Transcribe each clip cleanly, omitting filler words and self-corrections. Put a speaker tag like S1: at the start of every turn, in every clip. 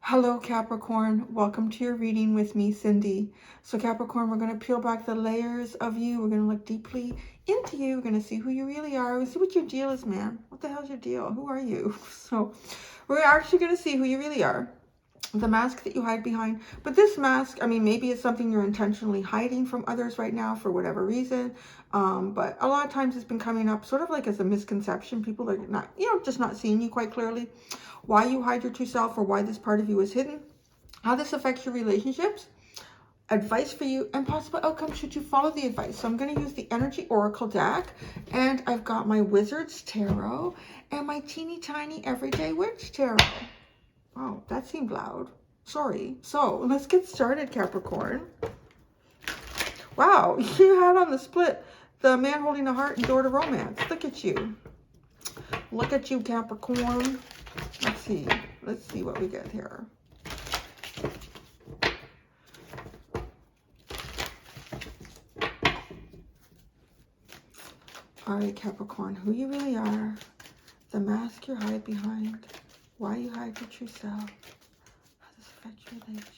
S1: Hello Capricorn, welcome to your reading with me, Cindy. So Capricorn, we're going to peel back the layers of you. We're going to look deeply into you. We're going to see who you really are. We'll see what your deal is, man. What the hell's your deal? Who are you? So we're actually going to see who you really are. The mask that you hide behind. But this mask, I mean, maybe it's something you're intentionally hiding from others right now for whatever reason. But a lot of times it's been coming up sort of like as a misconception. People are not, just not seeing you quite clearly. Why you hide your true self, or why this part of you is hidden. How this affects your relationships. Advice for you and possible outcomes should you follow the advice. So I'm going to use the Energy Oracle deck. And I've got my Wizard's Tarot and my teeny tiny Everyday Witch Tarot. Oh, that seemed loud. Sorry. So let's get started, Capricorn. Wow, you had on the split the man holding a heart and door to romance. Look at you. Look at you, Capricorn. Let's see. Let's see what we get here. All right, Capricorn, who you really are, the mask you hide behind, why you hide your true self, how this affects your relationships.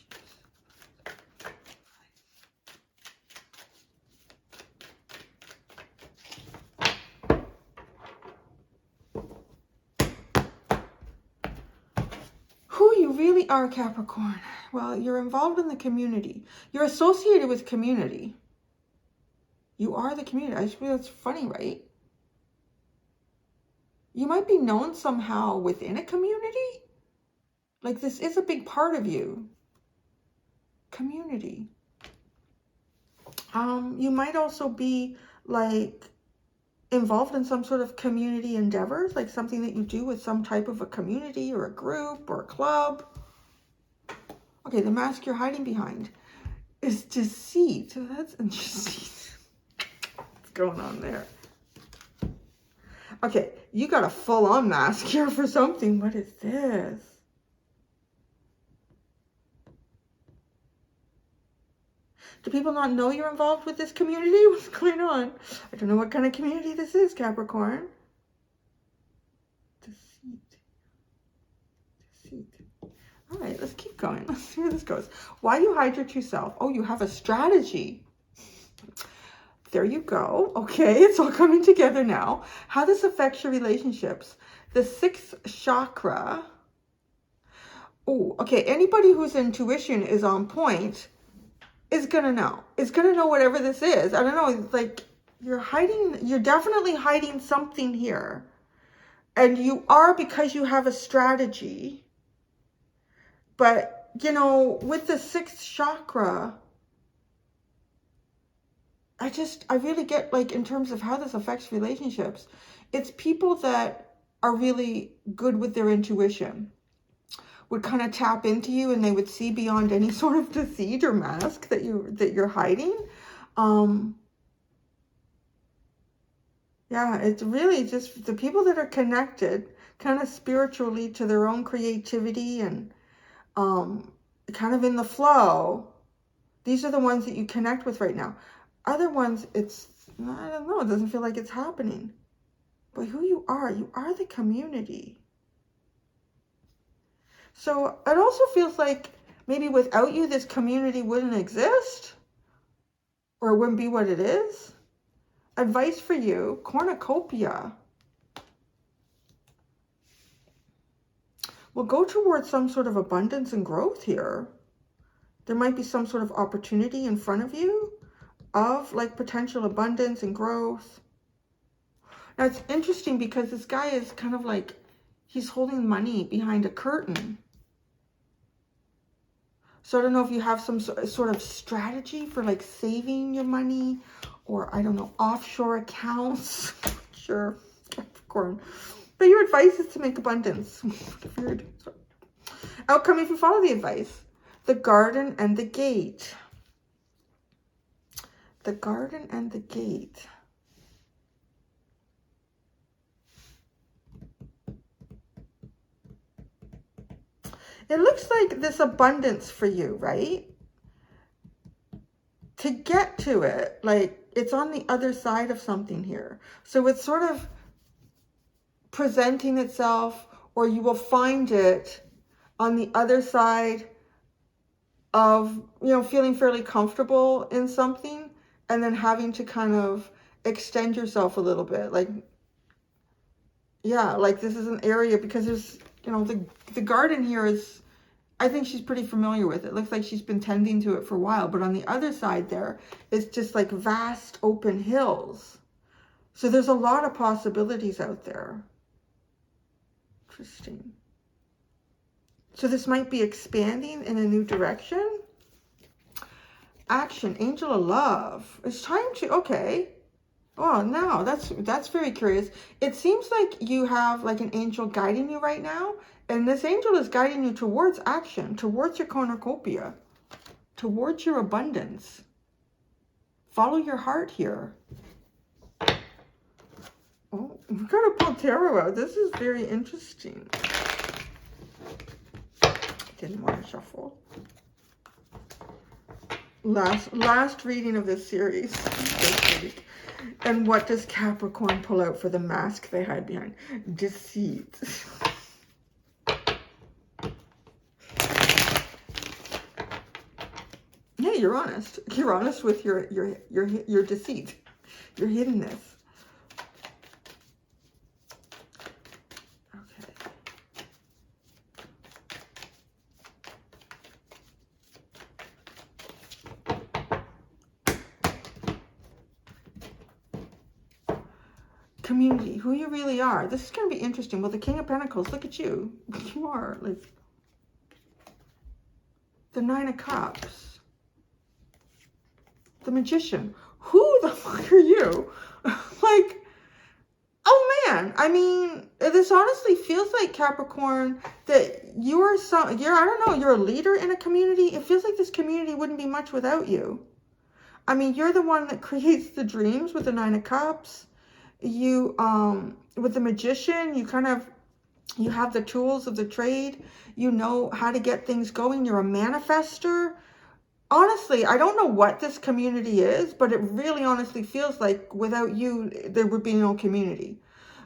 S1: Who you really are, Capricorn. Well, you're involved in the community. You're associated with community. You are the community. I just feel it's funny, right? You might be known somehow within a community. Like this is a big part of you. Community. You might also be like involved in some sort of community endeavors, like something that you do with some type of a community or a group or a club. Okay, the mask you're hiding behind is deceit. So that's interesting. What's going on there? Okay, you got a full-on mask here for something. What is this? Do people not know you're involved with this community? What's going on? I don't know what kind of community this is, Capricorn. Deceit. Deceit. All right, let's keep going. Let's see where this goes. Why you hide your true self? Oh, you have a strategy. There you go. Okay, it's all coming together now. How this affects your relationships. The sixth chakra. Oh, okay. Anybody whose intuition is on point is going to know. Is going to know whatever this is. I don't know. It's like you're definitely hiding something here. And you are, because you have a strategy. But, with the sixth chakra, I really get, like, in terms of how this affects relationships, it's people that are really good with their intuition would kind of tap into you, and they would see beyond any sort of deceit or mask that you're hiding. Yeah, it's really just the people that are connected kind of spiritually to their own creativity and kind of in the flow. These are the ones that you connect with right now. Other ones, I don't know, it doesn't feel like it's happening. But who you are the community. So it also feels like maybe without you, this community wouldn't exist, or it wouldn't be what it is. Advice for you, cornucopia. We'll go towards some sort of abundance and growth here. There might be some sort of opportunity in front of you of like potential abundance and growth. Now it's interesting because this guy is kind of like, he's holding money behind a curtain. So I don't know if you have some sort of strategy for like saving your money, or I don't know, offshore accounts. Sure, Capricorn. But your advice is to make abundance. Weird. Outcome if you follow the advice. The garden and the gate. The garden and the gate. It looks like this abundance for you, right? To get to it, like it's on the other side of something here. So it's sort of presenting itself, or you will find it on the other side of, you know, feeling fairly comfortable in something and then having to kind of extend yourself a little bit. Like, yeah, like this is an area, because there's, you know, the garden here is, I think she's pretty familiar with it. Looks like she's been tending to it for a while. But on the other side there, it's just like vast open hills. So there's a lot of possibilities out there. Interesting. So this might be expanding in a new direction. Action, angel of love. It's time to, okay. Oh, now that's very curious. It seems like you have like an angel guiding you right now. And this angel is guiding you towards action, towards your cornucopia, towards your abundance. Follow your heart here. Oh, we've got to pull tarot out. This is very interesting. Didn't want to shuffle. Last reading of this series this week. And what does Capricorn pull out for the mask they hide behind? Deceit. Yeah, you're honest. You're honest with your deceit, your hiddenness. Community, who you really are. This is going to be interesting. Well, the King of Pentacles, look at you. You are like the Nine of Cups. The Magician. Who the fuck are you? Like, oh man. I mean, this honestly feels like, Capricorn, that you are I don't know, you're a leader in a community. It feels like this community wouldn't be much without you. I mean, you're the one that creates the dreams with the Nine of Cups. You, with the Magician, you have the tools of the trade. You know how to get things going. You're a manifester. Honestly, I don't know what this community is, but it really honestly feels like without you, there would be no community.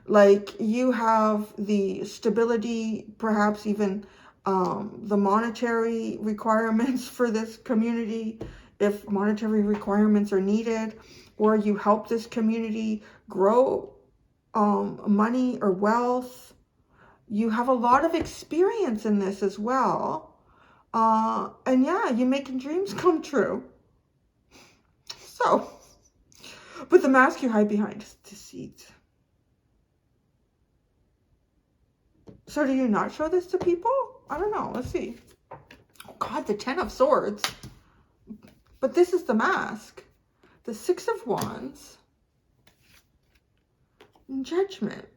S1: Like, you have the stability, perhaps even the monetary requirements for this community, if monetary requirements are needed, or you help this community grow money or wealth. You have a lot of experience in this as well. And yeah, you're making dreams come true. So, but the mask you hide behind is deceit. So do you not show this to people? I don't know. Let's see. Oh God, the Ten of Swords. But this is the mask. The Six of Wands. And Judgment.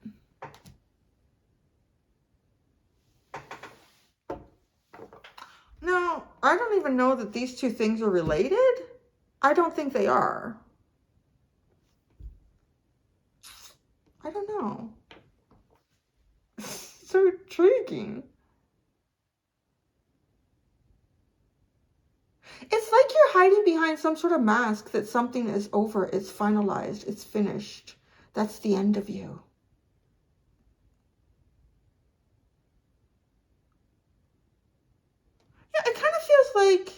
S1: Now, I don't even know that these two things are related. I don't think they are. I don't know. So intriguing. It's like you're hiding behind some sort of mask that something is over, it's finalized, it's finished. That's the end of you. Yeah, it kind of feels like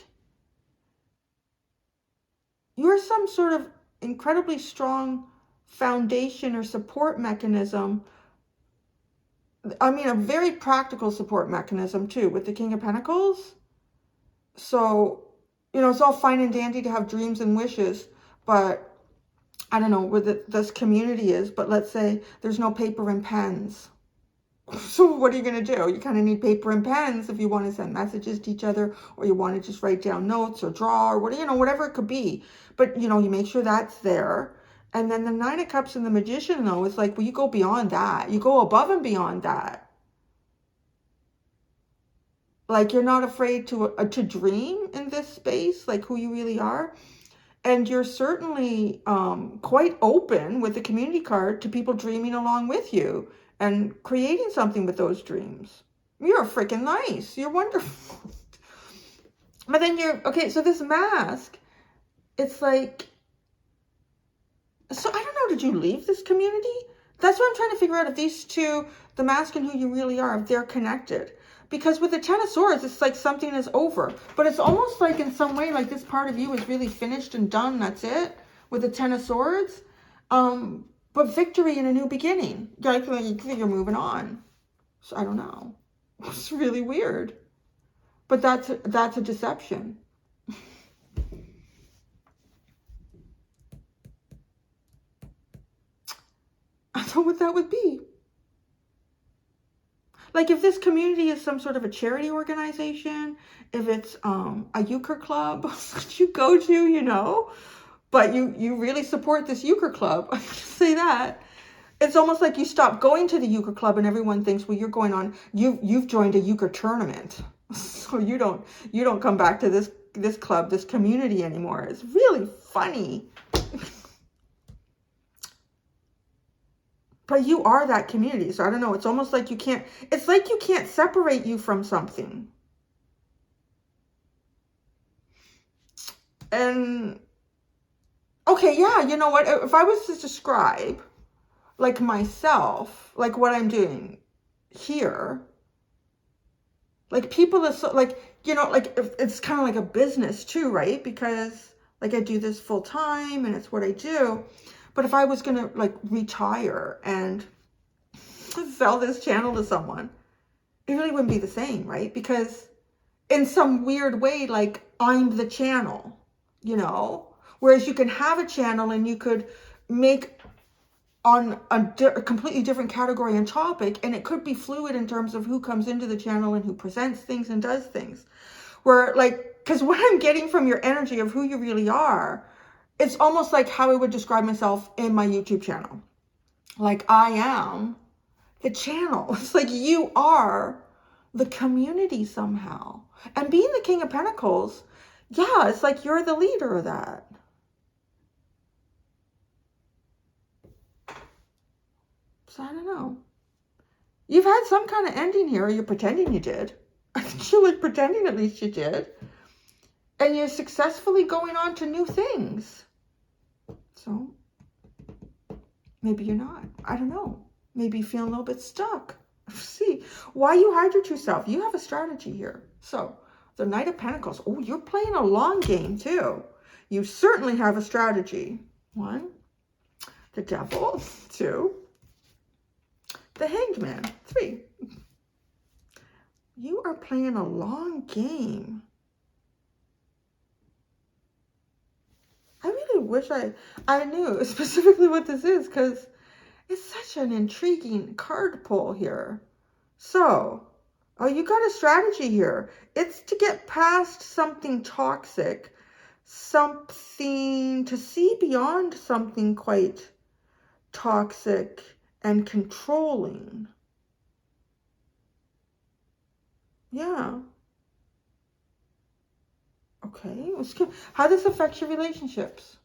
S1: you're some sort of incredibly strong foundation or support mechanism. I mean, a very practical support mechanism too, with the King of Pentacles. So, you know, it's all fine and dandy to have dreams and wishes, but I don't know where this community is, but let's say there's no paper and pens. So what are you going to do? You kind of need paper and pens if you want to send messages to each other, or you want to just write down notes or draw, or what, you know, whatever it could be. But, you know, you make sure that's there. And then the Nine of Cups and the Magician, though, it's like, well, you go beyond that. You go above and beyond that. Like, you're not afraid to dream in this space, like who you really are. And you're certainly quite open with the community card to people dreaming along with you and creating something with those dreams. You're freaking nice. You're wonderful. But then okay, so this mask, it's like So I don't know, did you leave this community? That's what I'm trying to figure out, if these two, the mask and who you really are, if they're connected. Because with the Ten of Swords, it's like something is over. But it's almost like in some way, like this part of you is really finished and done. That's it. With the Ten of Swords. But victory and a new beginning. Like you're moving on. So I don't know. It's really weird. But that's a deception. I don't know what that would be. Like if this community is some sort of a charity organization, if it's a euchre club that you go to, you know, but you really support this euchre club, I can say that. It's almost like you stop going to the euchre club and everyone thinks, well, you're going on, you've joined a euchre tournament. So you don't come back to this club, this community anymore. It's really funny. But you are that community. So I don't know. It's almost like it's like you can't separate you from something. And, okay, yeah, you know what? If I was to describe, like, myself, like what I'm doing here, like, people are so, like, you know, like, it's kind of like a business too, right? Because, like, I do this full time and it's what I do. But if I was going to, like, retire and sell this channel to someone, it really wouldn't be the same, right? Because in some weird way, like, I'm the channel, you know? Whereas you can have a channel and you could make on a completely different category and topic, and it could be fluid in terms of who comes into the channel and who presents things and does things. Where, like, because what I'm getting from your energy of who you really are, it's almost like how I would describe myself in my YouTube channel. Like, I am the channel. It's like you are the community somehow. And being the King of Pentacles, yeah, it's like you're the leader of that. So I don't know. You've had some kind of ending here, or you're pretending you did. I think you're like pretending at least you did. And you're successfully going on to new things. So maybe you're not. I don't know. Maybe you feel a little bit stuck. See, why you hide your true self? You have a strategy here. So the Knight of Pentacles. Oh, you're playing a long game too. You certainly have a strategy. 1, the Devil. 2, the Hanged Man. 3. You are playing a long game. I really wish I knew specifically what this is, because it's such an intriguing card pull here. So, oh, you got a strategy here. It's to get past something toxic, something to see beyond something quite toxic and controlling. Yeah. Okay, how does this affect your relationships?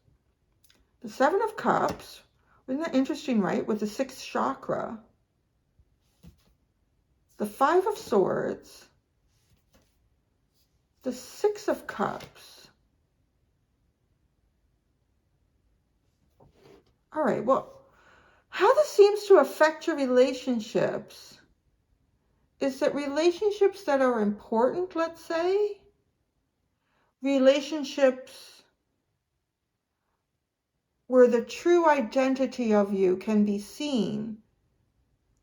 S1: The 7 of Cups, isn't that interesting, right? With the 6th chakra. The 5 of Swords. The 6 of Cups. All right, well, how this seems to affect your relationships is that relationships that are important, let's say, relationships where the true identity of you can be seen,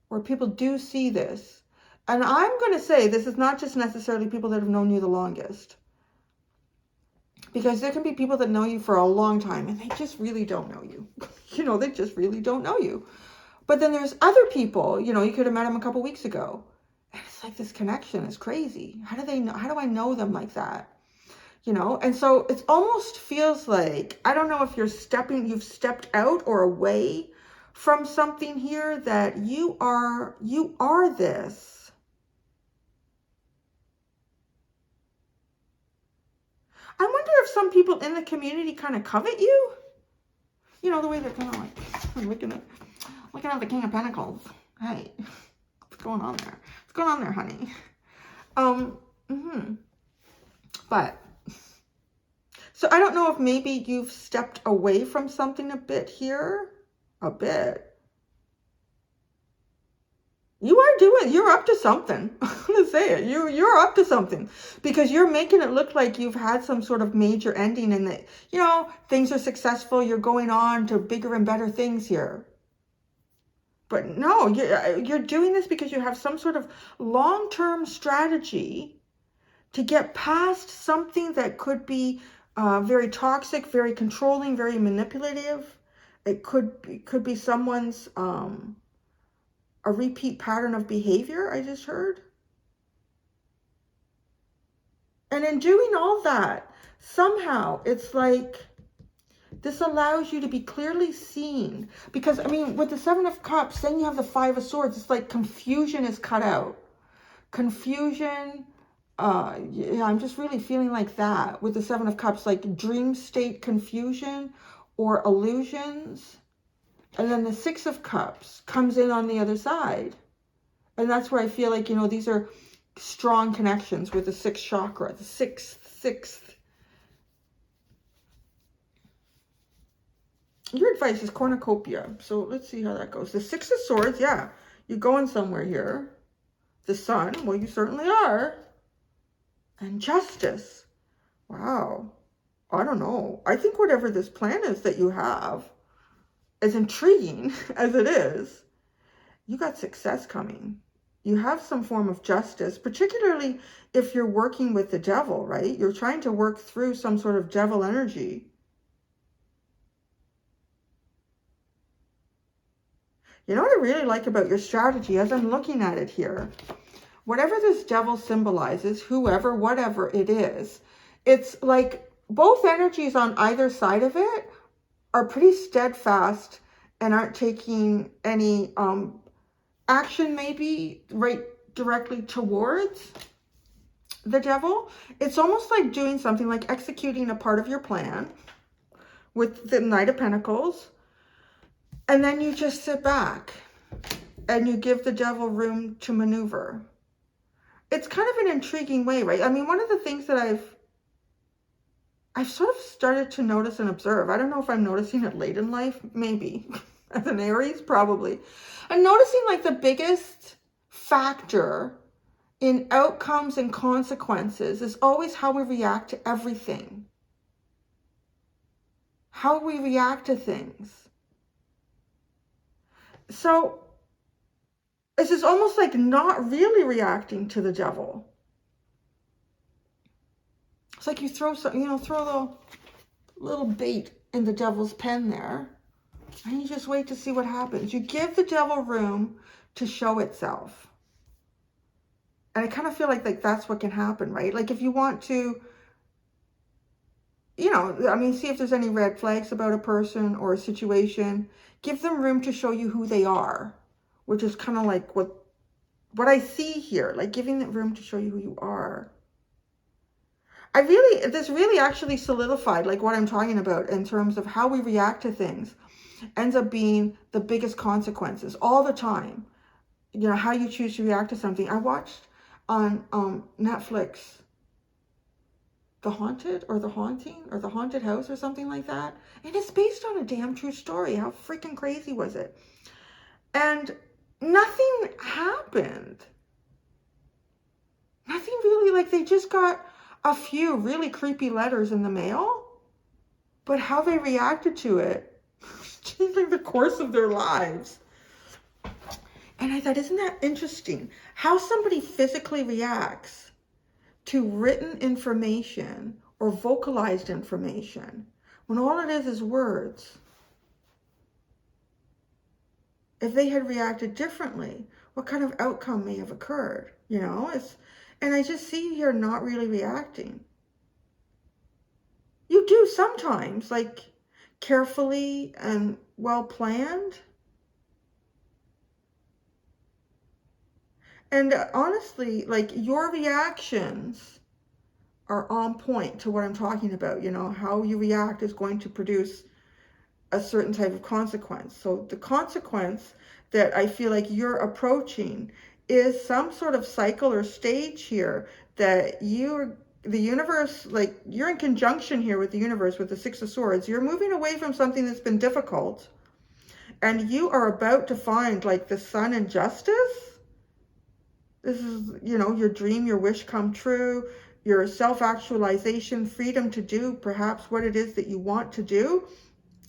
S1: where people do see this. And I'm going to say this is not just necessarily people that have known you the longest. Because there can be people that know you for a long time and they just really don't know you. You know, they just really don't know you. But then there's other people, you know, you could have met them a couple weeks ago. And it's like this connection is crazy. How do I know them like that? You know, and so it almost feels like, I don't know if you've stepped out or away from something here, that you are this. I wonder if some people in the community kind of covet you. You know, the way they're kind of like looking at the King of Pentacles. Hey, what's going on there? What's going on there, honey? But So I don't know if maybe you've stepped away from something a bit here. A bit. You're up to something. I'm gonna say it. You're up to something, because you're making it look like you've had some sort of major ending and that, you know, things are successful. You're going on to bigger and better things here. But no, you're doing this because you have some sort of long-term strategy to get past something that could be very toxic, very controlling, very manipulative. It could be someone's a repeat pattern of behavior, I just heard. And in doing all that, somehow it's like this allows you to be clearly seen. Because, I mean, with the Seven of Cups, then you have the Five of Swords. It's like confusion is cut out. Confusion, yeah, I'm just really feeling like that with the Seven of Cups, like dream state confusion or illusions. And then the Six of Cups comes in on the other side. And that's where I feel like, you know, these are strong connections with the sixth chakra, the sixth. Your advice is cornucopia. So let's see how that goes. The Six of Swords, yeah, you're going somewhere here. The Sun, well, you certainly are. And Justice. Wow. I don't know. I think whatever this plan is that you have, as intriguing as it is, you got success coming. You have some form of justice, particularly if you're working with the devil, right? You're trying to work through some sort of devil energy. You know what I really like about your strategy as I'm looking at it here? Whatever this devil symbolizes, whoever, whatever it is, it's like both energies on either side of it are pretty steadfast and aren't taking any action maybe right directly towards the devil. It's almost like doing something like executing a part of your plan with the Knight of Pentacles, and then you just sit back and you give the devil room to maneuver. It's kind of an intriguing way, right? I mean, one of the things that I've sort of started to notice and observe, I don't know if I'm noticing it late in life, maybe, as an Aries, probably. I'm noticing like the biggest factor in outcomes and consequences is always how we react to everything. How we react to things. So this is almost like not really reacting to the devil. It's like you throw some, you know, throw the little bait in the devil's pen there, and you just wait to see what happens. You give the devil room to show itself. And I kind of feel like that's what can happen, right? Like if you want to, you know, I mean, see if there's any red flags about a person or a situation. Give them room to show you who they are, which is kind of like what I see here, like giving them room to show you who you are. This really actually solidified like what I'm talking about in terms of how we react to things ends up being the biggest consequences all the time. You know, how you choose to react to something. I watched on Netflix The Haunted or The Haunting or The Haunted House or something like that. And it's based on a damn true story. How freaking crazy was it? And nothing happened. Nothing really, like they just got a few really creepy letters in the mail, but how they reacted to it changing the course of their lives. And I thought, isn't that interesting? How somebody physically reacts to written information or vocalized information when all it is words. If they had reacted differently, what kind of outcome may have occurred? You know, and I just see you're not really reacting. You do sometimes, like carefully and well planned. And honestly, like your reactions are on point to what I'm talking about. You know, how you react is going to produce a certain type of consequence. So the consequence that I feel like you're approaching is some sort of cycle or stage here that you're the universe, like you're in conjunction here with the universe with the Six of Swords. You're moving away from something that's been difficult. And you are about to find like the sun and justice. This is, you know, your dream, your wish come true, your self-actualization, freedom to do perhaps what it is that you want to do.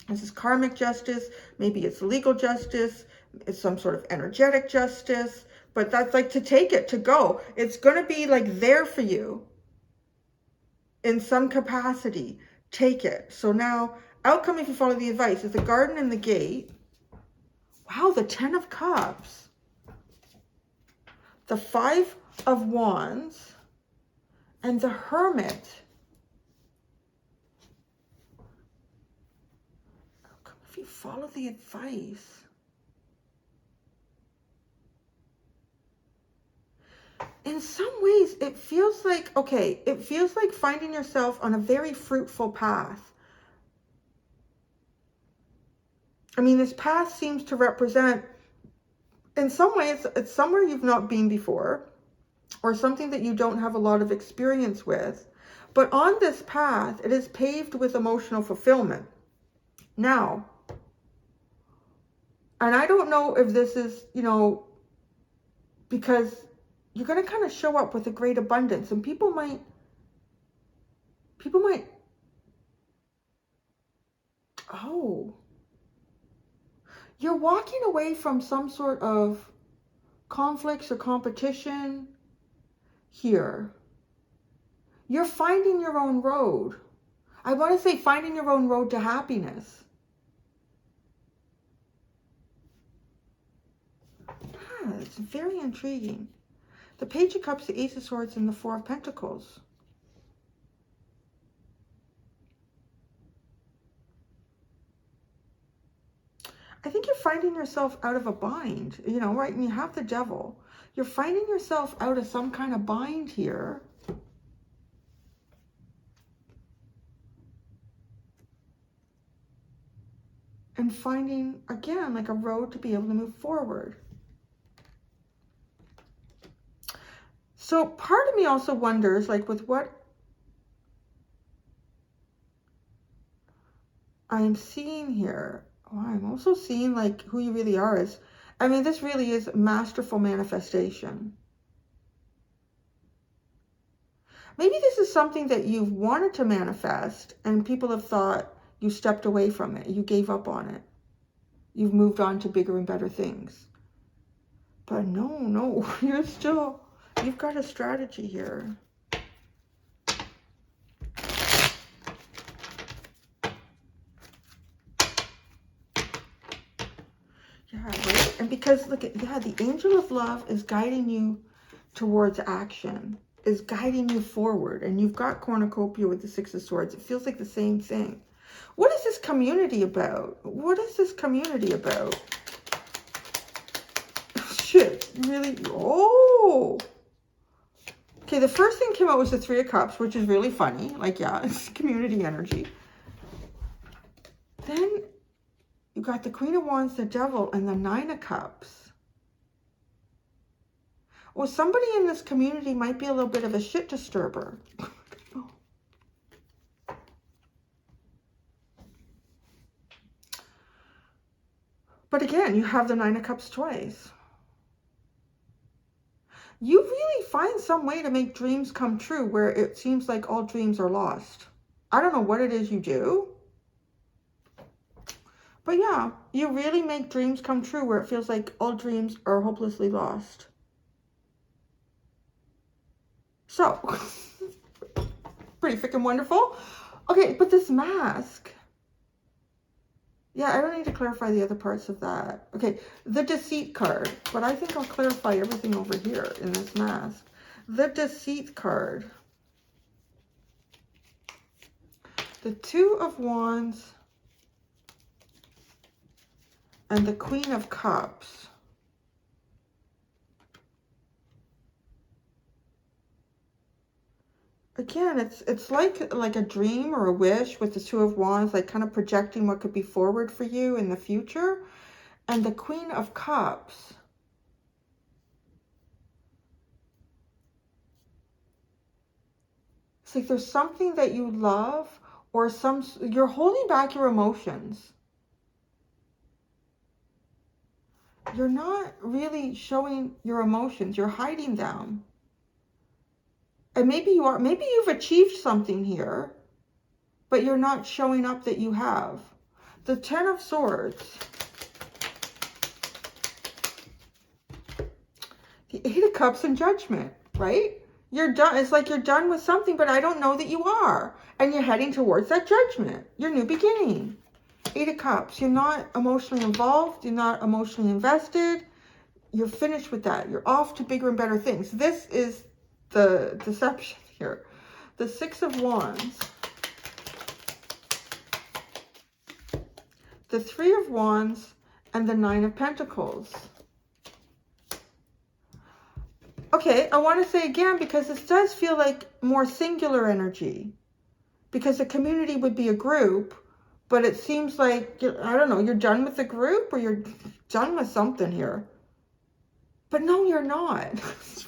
S1: This is karmic justice. Maybe it's legal justice. It's some sort of energetic justice. But that's like to take it, to go. It's going to be like there for you in some capacity. Take it. So now, outcome if you follow the advice is the garden and the gate. Wow, the 10 of Cups. The 5 of Wands. And the Hermit. Outcome if you follow the advice. In some ways, it feels like, okay, it feels like finding yourself on a very fruitful path. I mean, this path seems to represent, in some ways, it's somewhere you've not been before, or something that you don't have a lot of experience with. But on this path, it is paved with emotional fulfillment. Now, and I don't know if this is, you know, because you're going to kind of show up with a great abundance, and people might, oh, you're walking away from some sort of conflicts or competition here. You're finding your own road. I want to say finding your own road to happiness. Yeah, it's very intriguing. The Page of Cups, the Ace of Swords, and the Four of Pentacles. I think you're finding yourself out of a bind, you know, right? And you have the Devil. You're finding yourself out of some kind of bind here. And finding, again, like a road to be able to move forward. So part of me also wonders, like with what I'm seeing here, oh, I'm also seeing like who you really are is, I mean, this really is masterful manifestation. Maybe this is something that you've wanted to manifest and people have thought you stepped away from it. You gave up on it. You've moved on to bigger and better things. But no, you've got a strategy here. Yeah, right? And because look at, yeah, the Angel of Love is guiding you towards action, is guiding you forward. And you've got cornucopia with the Six of Swords. It feels like the same thing. What is this community about? What is this community about? Shit, really? Oh. Okay, the first thing came out was the Three of Cups, which is really funny. Like, yeah, it's community energy. Then you got the Queen of Wands, the Devil, and the Nine of Cups. Well, somebody in this community might be a little bit of a shit disturber. But again, you have the Nine of Cups twice. You really find some way to make dreams come true where it seems like all dreams are lost. I don't know what it is you do. But yeah, you really make dreams come true where it feels like all dreams are hopelessly lost. So, pretty freaking wonderful. Okay, but this mask. Yeah, I don't need to clarify the other parts of that. Okay, the Deceit card. But I think I'll clarify everything over here in this mask. The Deceit card. The Two of Wands. And the Queen of Cups. Again, it's like a dream or a wish with the Two of Wands, like kind of projecting what could be forward for you in the future. And the Queen of Cups. like there's something that you love, or you're holding back your emotions. You're not really showing your emotions. You're hiding them. And maybe you are. Maybe you've achieved something here, but you're not showing up that you have. The Ten of Swords. The Eight of Cups and Judgment, right? You're done. It's like you're done with something, but I don't know that you are. And you're heading towards that judgment, your new beginning. Eight of Cups. You're not emotionally involved. You're not emotionally invested. You're finished with that. You're off to bigger and better things. This is the deception here. The Six of Wands. The Three of Wands and the Nine of Pentacles. Okay, I want to say again, because this does feel like more singular energy. Because a community would be a group, but it seems like, I don't know, you're done with the group or you're done with something here. But no, you're not. It's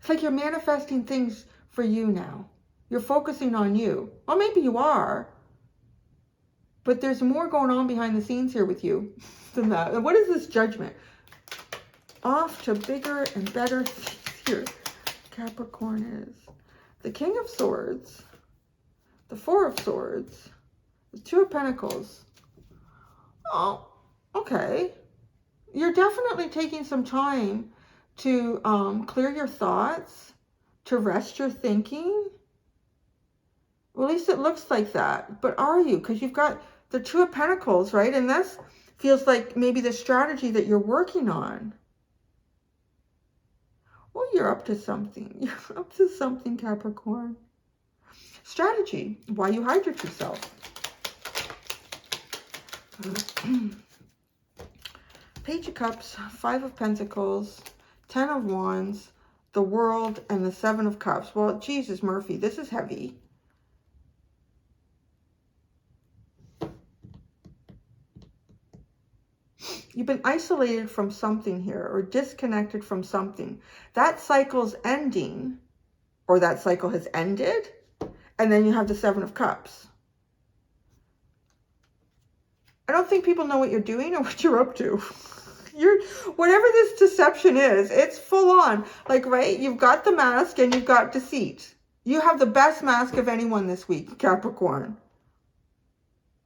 S1: like you're manifesting things for you now. You're focusing on you. Well, maybe you are. But there's more going on behind the scenes here with you than that. And what is this judgment? Off to bigger and better things here. Capricorn is the King of Swords, the Four of Swords, the Two of Pentacles. Oh, okay. You're definitely taking some time to clear your thoughts, to rest your thinking. Well, at least it looks like that. But are you? Because you've got the Two of Pentacles, right? And this feels like maybe the strategy that you're working on. Well, you're up to something. You're up to something, Capricorn. Strategy. Why you hide your true self. Page of Cups, Five of Pentacles, Ten of Wands, the World, and the Seven of Cups. Well, Jesus, Murphy, this is heavy. You've been isolated from something here, or disconnected from something. That cycle's ending, or that cycle has ended, and then you have the Seven of Cups. I don't think people know what you're doing or what you're up to. Whatever this deception is, it's full on. Like, right, you've got the mask and you've got deceit. You have the best mask of anyone this week, Capricorn.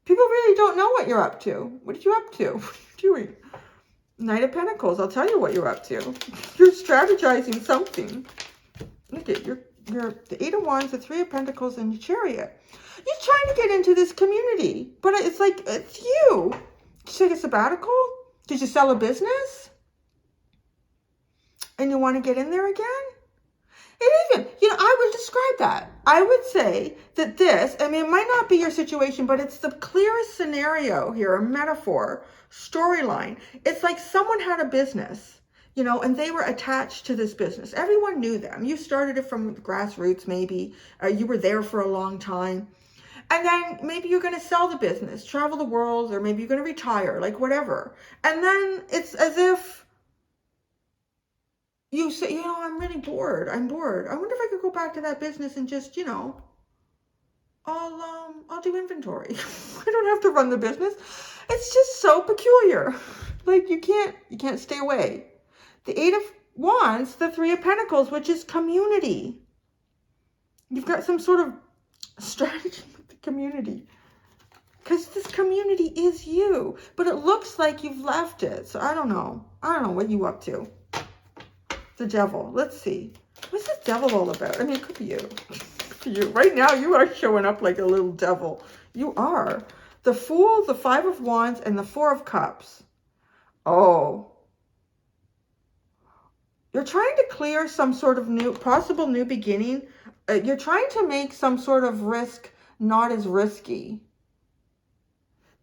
S1: People really don't know what you're up to. What are you up to? What are you doing? Knight of Pentacles. I'll tell you what you're up to. You're strategizing something. Look at you're the Eight of Wands, the Three of Pentacles, and your Chariot. You're trying to get into this community, but it's like, it's you. Did you take a sabbatical? Did you sell a business? And you want to get in there again? And even, I would describe that. I would say that this, I mean, it might not be your situation, but it's the clearest scenario here, a metaphor, storyline. It's like someone had a business, and they were attached to this business. Everyone knew them. You started it from the grassroots, maybe. You were there for a long time. And then maybe you're going to sell the business, travel the world, or maybe you're going to retire, like whatever. And then it's as if you say, I'm really bored. I'm bored. I wonder if I could go back to that business and just, I'll do inventory. I don't have to run the business. It's just so peculiar. Like you can't stay away. The Eight of Wands, the Three of Pentacles, which is community. You've got some sort of strategy with the community. Because this community is you. But it looks like you've left it. So I don't know. I don't know what you up to. The Devil. Let's see. What's this devil all about? I mean, it could be you. Right now, you are showing up like a little devil. You are. The Fool, the Five of Wands, and the Four of Cups. Oh. You're trying to clear some sort of possible new beginning. You're trying to make some sort of risk not as risky.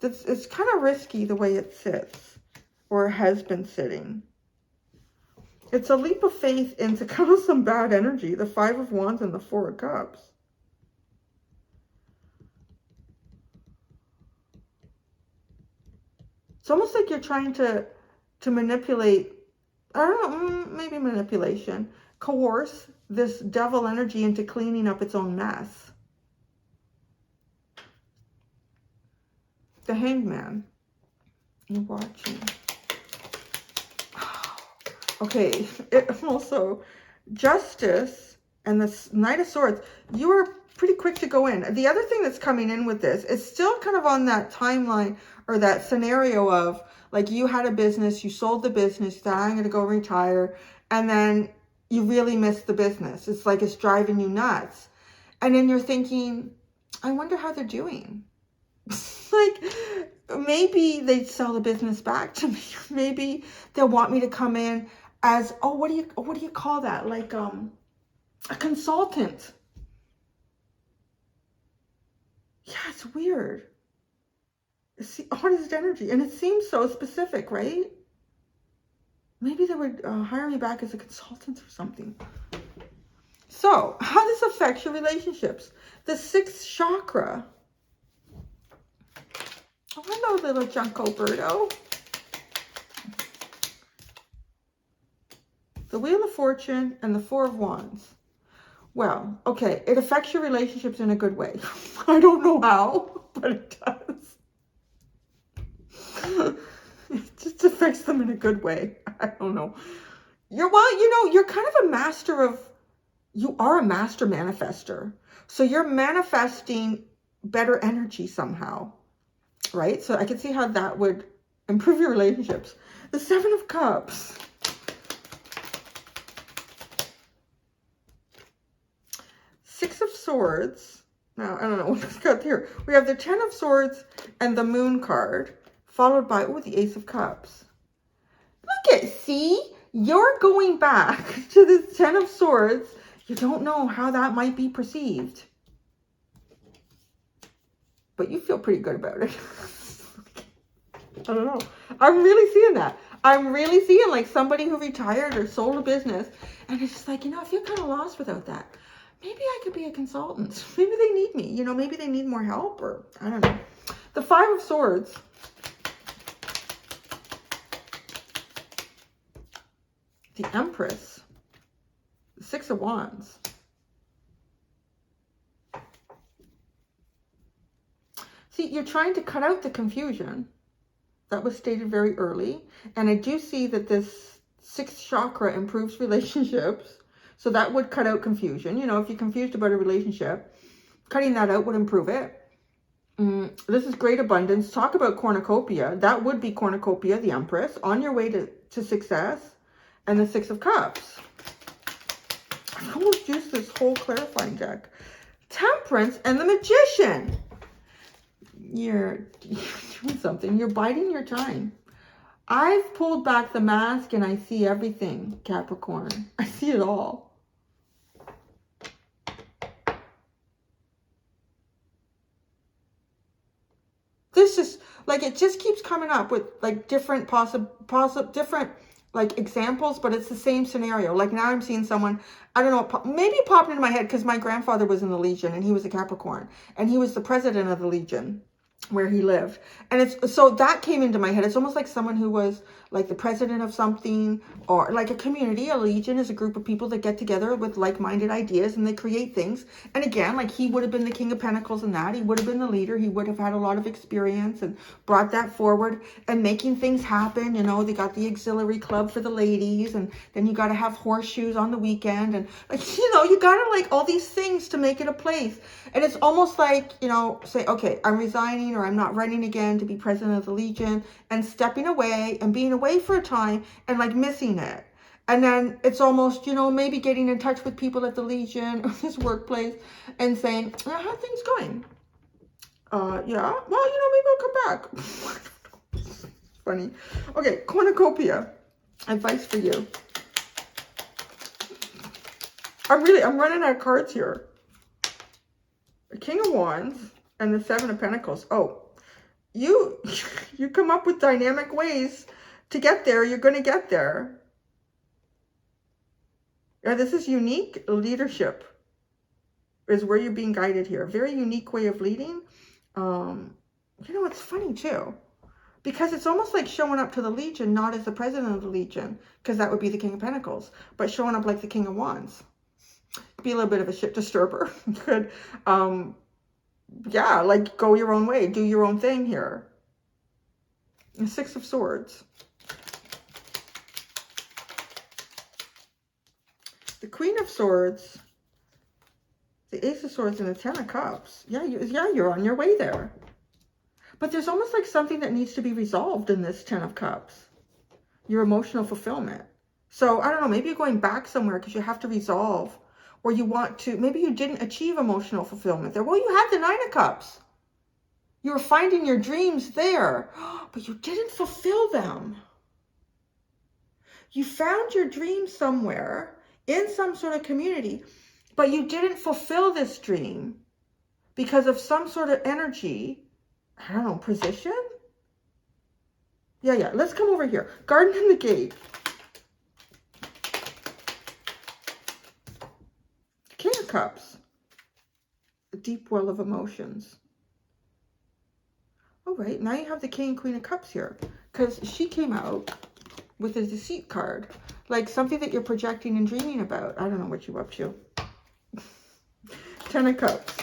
S1: It's kind of risky the way it sits, or has been sitting. It's a leap of faith into kind of some bad energy. The Five of Wands and the Four of Cups. It's almost like you're trying to manipulate I don't know, maybe manipulation. Coerce this devil energy into cleaning up its own mess. The Hanged Man. You're watching. Okay, it also, Justice and the Knight of Swords, you were pretty quick to go in. The other thing that's coming in with this is still kind of on that timeline or that scenario of, like, you had a business, you sold the business, you thought, I'm going to go retire, and then you really miss the business. It's like it's driving you nuts. And then you're thinking, I wonder how they're doing. Like, maybe they'd sell the business back to me. Maybe they'll want me to come in as, oh, what do you call that? Like a consultant. Yeah, it's weird. It's the honest energy, and it seems so specific, right? Maybe they would hire me back as a consultant or something. So, how this affects your relationships? The sixth chakra. Oh, hello, little Junko Birdo. The Wheel of Fortune and the Four of Wands. Well, okay, it affects your relationships in a good way. I don't know how, but it does. It just affects them in a good way. I don't know. You're kind of a master of, you are a master manifester. So you're manifesting better energy somehow, right? So I can see how that would improve your relationships. The Seven of Cups. Six of Swords. Now, I don't know what's got here. We have the Ten of Swords and the Moon card, followed by, oh, the Ace of Cups. Look at, see? You're going back to the Ten of Swords. You don't know how that might be perceived. But you feel pretty good about it. I don't know. I'm really seeing that. I'm really seeing like somebody who retired or sold a business. And it's just like, I feel kind of lost without that. Maybe I could be a consultant. Maybe they need me. Maybe they need more help, or I don't know. The Five of Swords. The Empress. The Six of Wands. See, you're trying to cut out the confusion. That was stated very early. And I do see that this sixth chakra improves relationships. So that would cut out confusion. If you're confused about a relationship, cutting that out would improve it. This is great abundance. Talk about cornucopia. That would be cornucopia, the Empress, on your way to success. And the Six of Cups. I almost used this whole clarifying deck. Temperance and the Magician. You're doing something. You're biding your time. I've pulled back the mask and I see everything, Capricorn. I see it all. This is like, it just keeps coming up with like different different like examples, but it's the same scenario. Like now I'm seeing someone, I don't know, maybe it popped into my head because my grandfather was in the Legion and he was a Capricorn and he was the president of the Legion where he lived. And it's, so that came into my head. It's almost like someone who was like the president of something, or like a community. A legion is a group of people that get together with like-minded ideas and they create things. And again, like he would have been the King of Pentacles in that. He would have been the leader. He would have had a lot of experience and brought that forward and making things happen. They got the auxiliary club for the ladies, and then you got to have horseshoes on the weekend, and like, you got to like all these things to make it a place. And it's almost like, say, okay, I'm resigning, or I'm not running again to be president of the Legion, and stepping away and being away for a time and like missing it. And then it's almost, maybe getting in touch with people at the Legion or this workplace and saying, how are things going? Yeah, well, maybe I'll come back. It's funny. Okay, cornucopia. Advice for you. I'm running out of cards here. The King of Wands and the Seven of Pentacles. Oh, you come up with dynamic ways to get there. You're going to get there. Yeah, this is unique leadership is where you're being guided here. Very unique way of leading. It's funny too, Because it's almost like showing up to the Legion, not as the president of the Legion, because that would be the King of Pentacles, but showing up like the King of Wands. Be a little bit of a shit disturber. Could, yeah, like go your own way, do your own thing here. The Six of Swords. The Queen of Swords, the Ace of Swords, and the Ten of Cups. Yeah, you're on your way there. But there's almost like something that needs to be resolved in this Ten of Cups. Your emotional fulfillment. So, I don't know, maybe you're going back somewhere because you have to resolve. Or you want to, maybe you didn't achieve emotional fulfillment there. Well, you had the Nine of Cups. You were finding your dreams there. But you didn't fulfill them. You found your dream somewhere in some sort of community. But you didn't fulfill this dream because of some sort of energy. I don't know, position? Yeah. Let's come over here. Garden in the Gate. King of Cups. A deep well of emotions. All right, now you have the King and Queen of Cups here. Because she came out with a deceit card. Like something that you're projecting and dreaming about. I don't know what you're up to. Ten of Cups.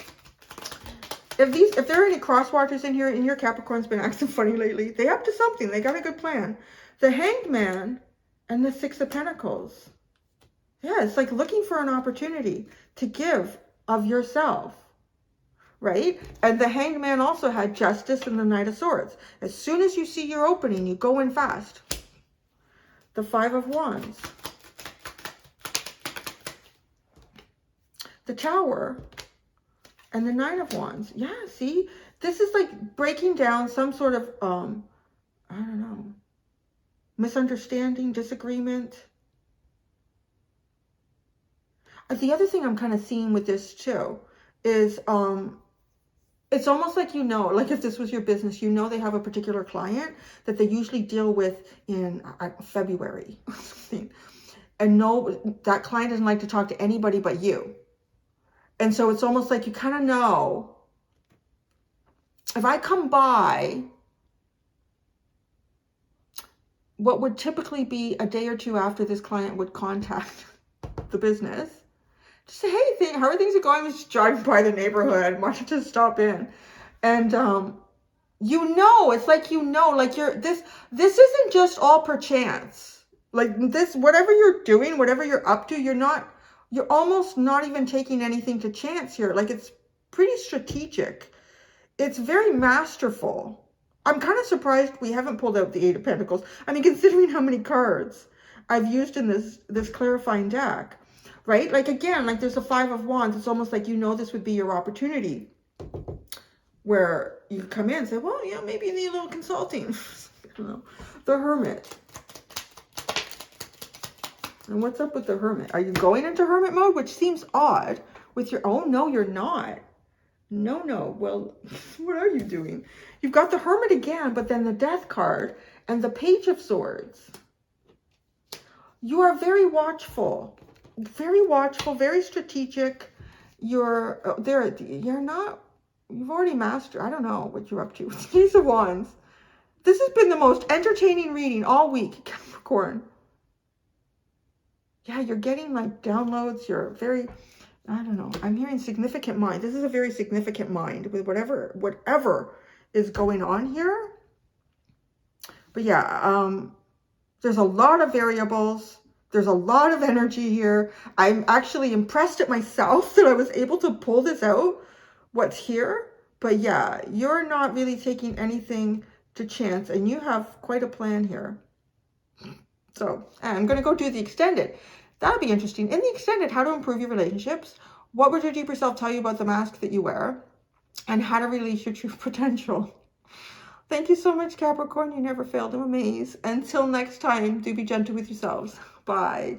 S1: If there are any cross watchers in here and your Capricorn's been acting funny lately, they up to something. They got a good plan. The Hanged Man and the Six of Pentacles. Yeah, it's like looking for an opportunity to give of yourself, right? And the Hanged Man also had Justice and the Knight of Swords. As soon as you see your opening, you go in fast. The Five of Wands. The Tower. And the Nine of Wands. Yeah, see? This is like breaking down some sort of, I don't know, misunderstanding, disagreement. The other thing I'm kind of seeing with this too is it's almost like, you know, like if this was your business, you know they have a particular client that they usually deal with in February or something. And no, that client doesn't like to talk to anybody but you. And so it's almost like you kind of know, if I come by what would typically be a day or two after this client would contact the business, just say, hey, how are things going? I was just driving by the neighborhood, wanted to stop in. And you know, it's like, you know, like this isn't just all per chance. Like this, whatever you're doing, whatever you're up to, you're almost not even taking anything to chance here. Like it's pretty strategic. It's very masterful. I'm kind of surprised we haven't pulled out the Eight of Pentacles. I mean, considering how many cards I've used in this clarifying deck, right? Like again, like there's a Five of Wands. It's almost like, you know, this would be your opportunity where you come in and say, well, yeah, maybe you need a little consulting. I don't know. The Hermit. And what's up with the Hermit? Are you going into Hermit mode? Which seems odd with your, oh, no, you're not. No. Well, what are you doing? You've got the Hermit again, but then the Death card and the Page of Swords. You are very watchful, very strategic. You're not, you've already mastered, I don't know what you're up to. Ace of Wands. This has been the most entertaining reading all week, Capricorn. Yeah, you're getting like downloads. You're very, I don't know. I'm hearing significant mind. This is a very significant mind with whatever is going on here. But yeah, there's a lot of variables. There's a lot of energy here. I'm actually impressed at myself that I was able to pull this out, what's here. But yeah, you're not really taking anything to chance, and you have quite a plan here. So I'm going to go do the extended. That'll be interesting. In the extended, how to improve your relationships. What would your deeper self tell you about the mask that you wear? And how to release your true potential. Thank you so much, Capricorn. You never fail to amaze. Until next time, do be gentle with yourselves. Bye.